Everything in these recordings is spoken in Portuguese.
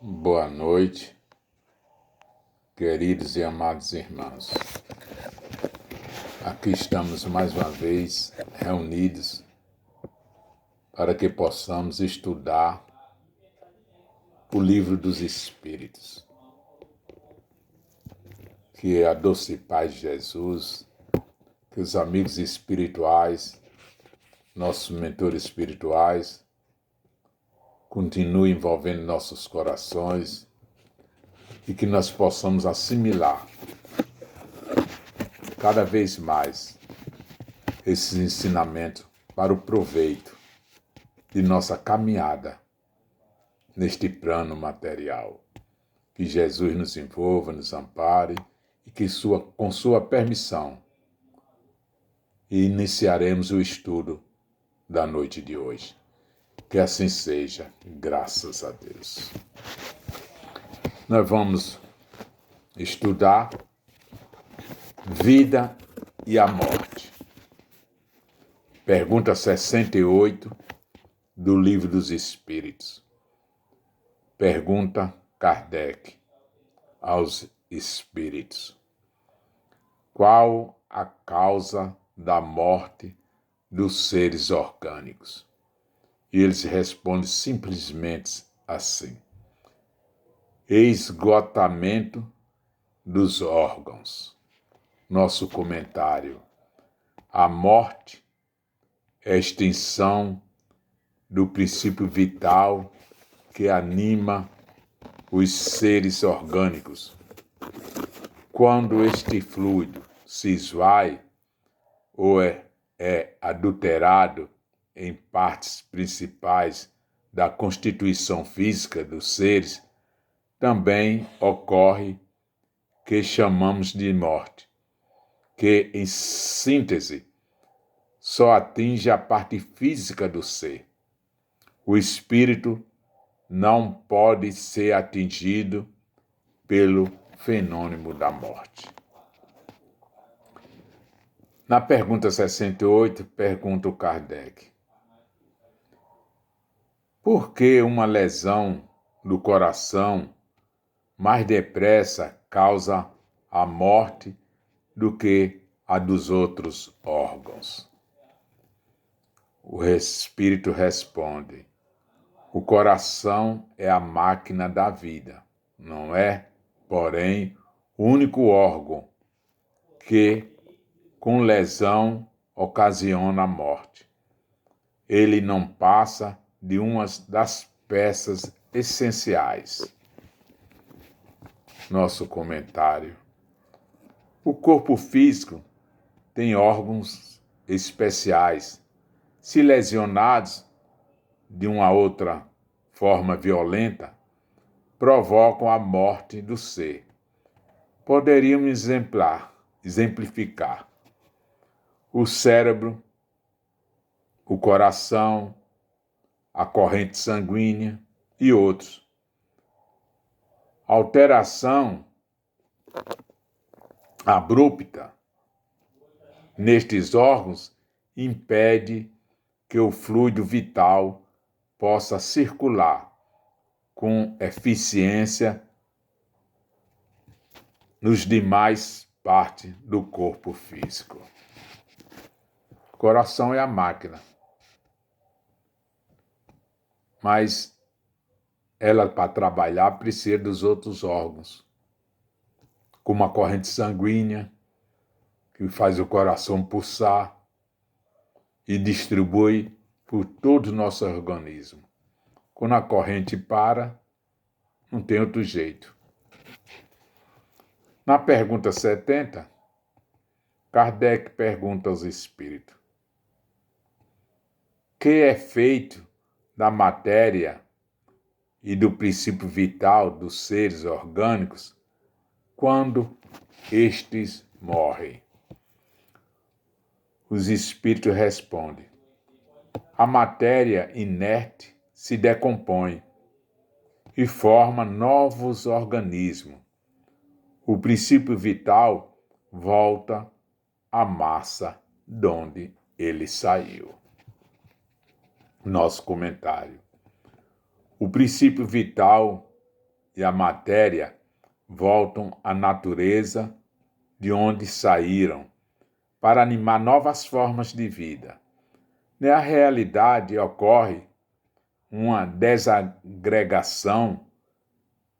Boa noite, queridos e amados irmãos. Aqui estamos mais uma vez reunidos para que possamos estudar o livro dos Espíritos, que a doce paz de Jesus, que os amigos espirituais, nossos mentores espirituais, continuem envolvendo nossos corações e que nós possamos assimilar cada vez mais esses ensinamentos para o proveito de nossa caminhada neste plano material. Que Jesus nos envolva, nos ampare e que com sua permissão iniciaremos o estudo da noite de hoje. Que assim seja, graças a Deus. Nós vamos estudar vida e a morte. Pergunta 68 do Livro dos Espíritos. Pergunta Kardec aos Espíritos: qual a causa da morte dos seres orgânicos? E eles respondem simplesmente assim: esgotamento dos órgãos. Nosso comentário: a morte é a extinção do princípio vital que anima os seres orgânicos. Quando este fluido se esvai ou é adulterado em partes principais da constituição física dos seres, também ocorre que chamamos de morte, que, em síntese, só atinge a parte física do ser. O espírito não pode ser atingido pelo fenômeno da morte. Na pergunta 68, pergunta o Kardec: por que uma lesão do coração mais depressa causa a morte do que a dos outros órgãos? O espírito responde: o coração é a máquina da vida, não é, porém, o único órgão que, com lesão, ocasiona a morte. Ele não passa de uma das peças essenciais. Nosso comentário: o corpo físico tem órgãos especiais. Se lesionados de uma outra forma violenta, provocam a morte do ser. Poderíamos exemplificar o cérebro, o coração, a corrente sanguínea e outros. Alteração abrupta nestes órgãos impede que o fluido vital possa circular com eficiência nos demais partes do corpo físico. O coração é a máquina, mas ela, para trabalhar, precisa dos outros órgãos, como a corrente sanguínea, que faz o coração pulsar e distribui por todo o nosso organismo. Quando a corrente para, não tem outro jeito. Na pergunta 70, Kardec pergunta aos espíritos: que é feito da matéria e do princípio vital dos seres orgânicos quando estes morrem? Os espíritos respondem: a matéria inerte se decompõe e forma novos organismos. O princípio vital volta à massa de onde ele saiu. Nosso comentário: o princípio vital e a matéria voltam à natureza de onde saíram, para animar novas formas de vida. Na realidade, ocorre uma desagregação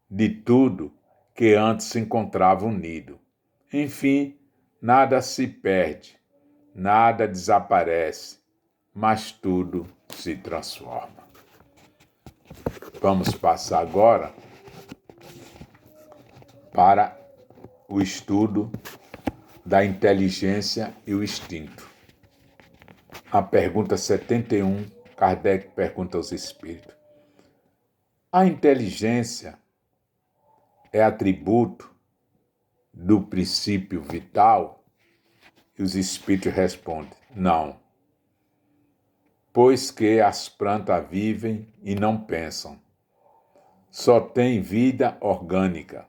de tudo que antes se encontrava unido. Enfim, nada se perde, nada desaparece, mas tudo se transforma. Vamos passar agora para o estudo da inteligência e o instinto. A pergunta 71, Kardec pergunta aos espíritos: a inteligência é atributo do princípio vital? E os espíritos respondem: não, pois que as plantas vivem e não pensam. Só tem vida orgânica.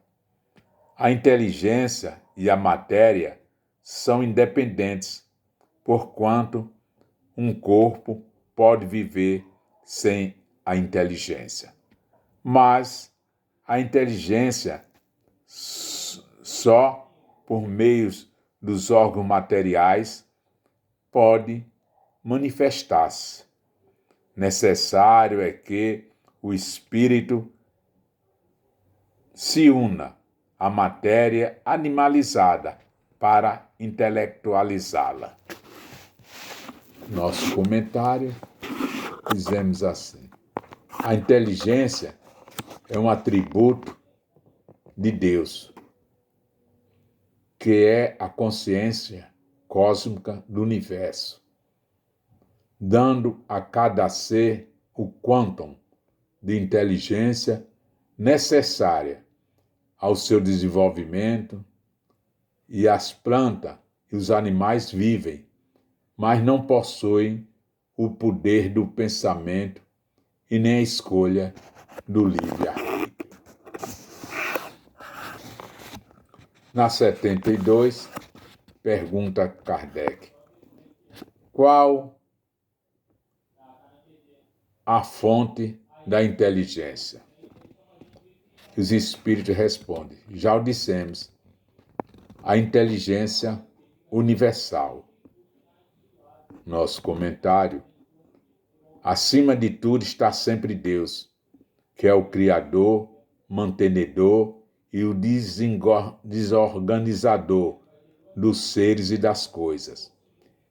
A inteligência e a matéria são independentes, porquanto um corpo pode viver sem a inteligência. Mas a inteligência só por meio dos órgãos materiais pode manifestar-se. Necessário é que o espírito se una à matéria animalizada para intelectualizá-la. Nosso comentário, dizemos assim: a inteligência é um atributo de Deus, que é a consciência cósmica do universo, dando a cada ser o quantum de inteligência necessária ao seu desenvolvimento, e as plantas e os animais vivem, mas não possuem o poder do pensamento e nem a escolha do livre-arbítrio. Na 72, pergunta Kardec: qual a fonte da inteligência? Os espíritos respondem: já o dissemos, a inteligência universal. Nosso comentário: acima de tudo está sempre Deus, que é o Criador, mantenedor e o desorganizador dos seres e das coisas.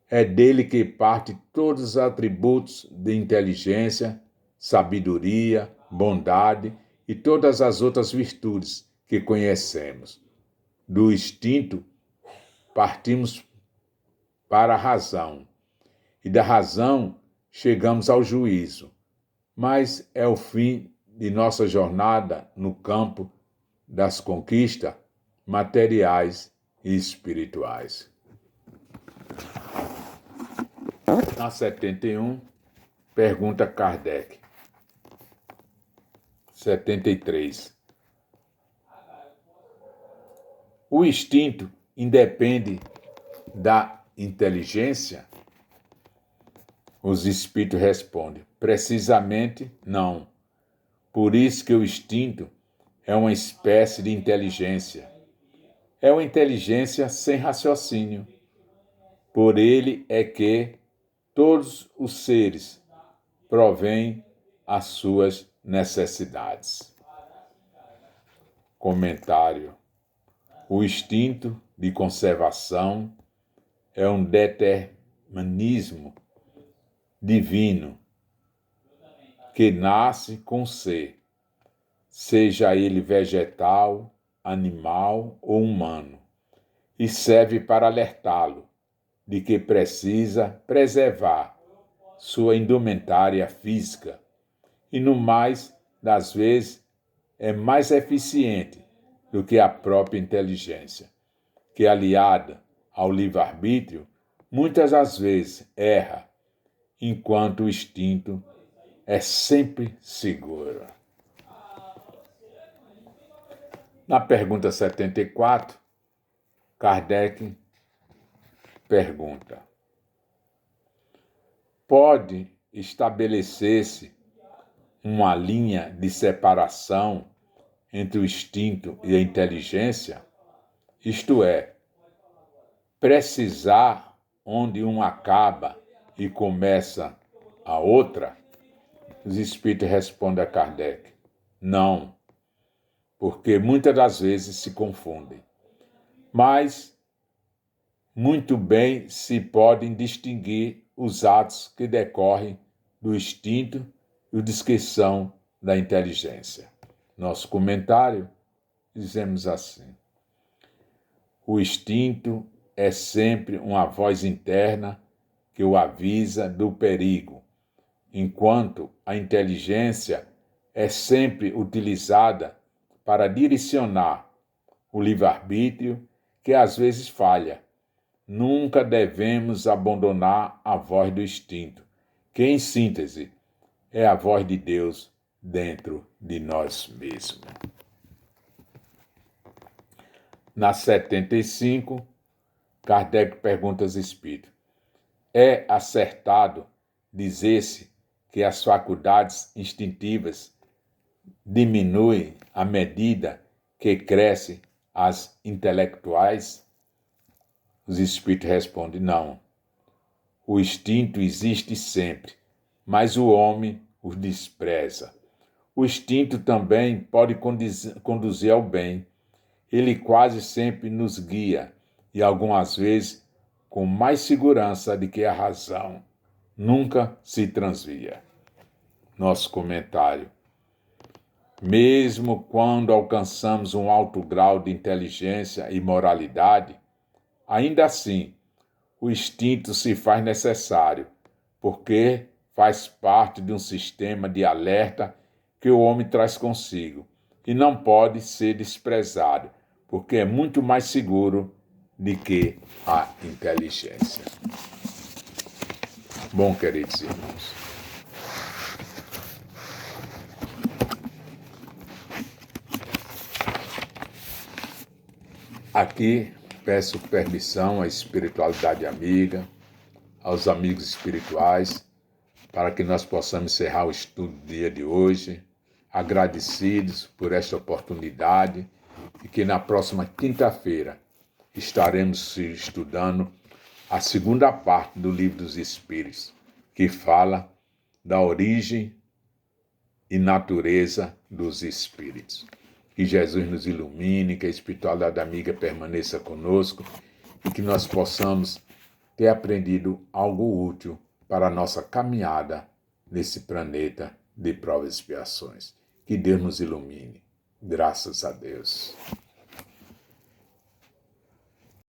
É dele que parte todos os atributos de inteligência, sabedoria, bondade e todas as outras virtudes que conhecemos. Do instinto partimos para a razão, e da razão chegamos ao juízo, mas é o fim de nossa jornada no campo das conquistas materiais e espirituais. Na 71, pergunta Kardec. 73. O instinto independe da inteligência? Os espíritos respondem: precisamente não. Por isso que o instinto é uma espécie de inteligência. É uma inteligência sem raciocínio. Por ele é que todos os seres provêm as suas necessidades. Comentário: o instinto de conservação é um determinismo divino que nasce com o ser, seja ele vegetal, animal ou humano, e serve para alertá-lo de que precisa preservar sua indumentária física e, no mais das vezes, é mais eficiente do que a própria inteligência, que, aliada ao livre-arbítrio, muitas das vezes erra, enquanto o instinto é sempre seguro. Na pergunta 74, Kardec pergunta: pode estabelecer-se uma linha de separação entre o instinto e a inteligência, isto é, precisar onde um acaba e começa a outra? Os espíritos respondem a Kardec: não, porque muitas das vezes se confundem. Mas muito bem se podem distinguir os atos que decorrem do instinto e os que são da inteligência. Nosso comentário, dizemos assim: o instinto é sempre uma voz interna que o avisa do perigo, enquanto a inteligência é sempre utilizada para direcionar o livre-arbítrio, que às vezes falha. Nunca devemos abandonar a voz do instinto, que, em síntese, é a voz de Deus dentro de nós mesmos. Na 75, Kardec pergunta aos espíritos: é acertado dizer-se que as faculdades instintivas diminuem à medida que crescem as intelectuais? Os espíritos respondem: não. O instinto existe sempre, mas o homem os despreza. O instinto também pode conduzir ao bem. Ele quase sempre nos guia, e algumas vezes com mais segurança do que a razão. Nunca se transvia. Nosso comentário: mesmo quando alcançamos um alto grau de inteligência e moralidade, ainda assim, o instinto se faz necessário, porque faz parte de um sistema de alerta que o homem traz consigo e não pode ser desprezado, porque é muito mais seguro do que a inteligência. Bom, queridos irmãos, aqui peço permissão à espiritualidade amiga, aos amigos espirituais, para que nós possamos encerrar o estudo do dia de hoje, agradecidos por esta oportunidade, e que na próxima quinta-feira estaremos estudando a segunda parte do Livro dos Espíritos, que fala da origem e natureza dos espíritos. Que Jesus nos ilumine, que a espiritualidade amiga permaneça conosco e que nós possamos ter aprendido algo útil para a nossa caminhada nesse planeta de provas e expiações. Que Deus nos ilumine. Graças a Deus.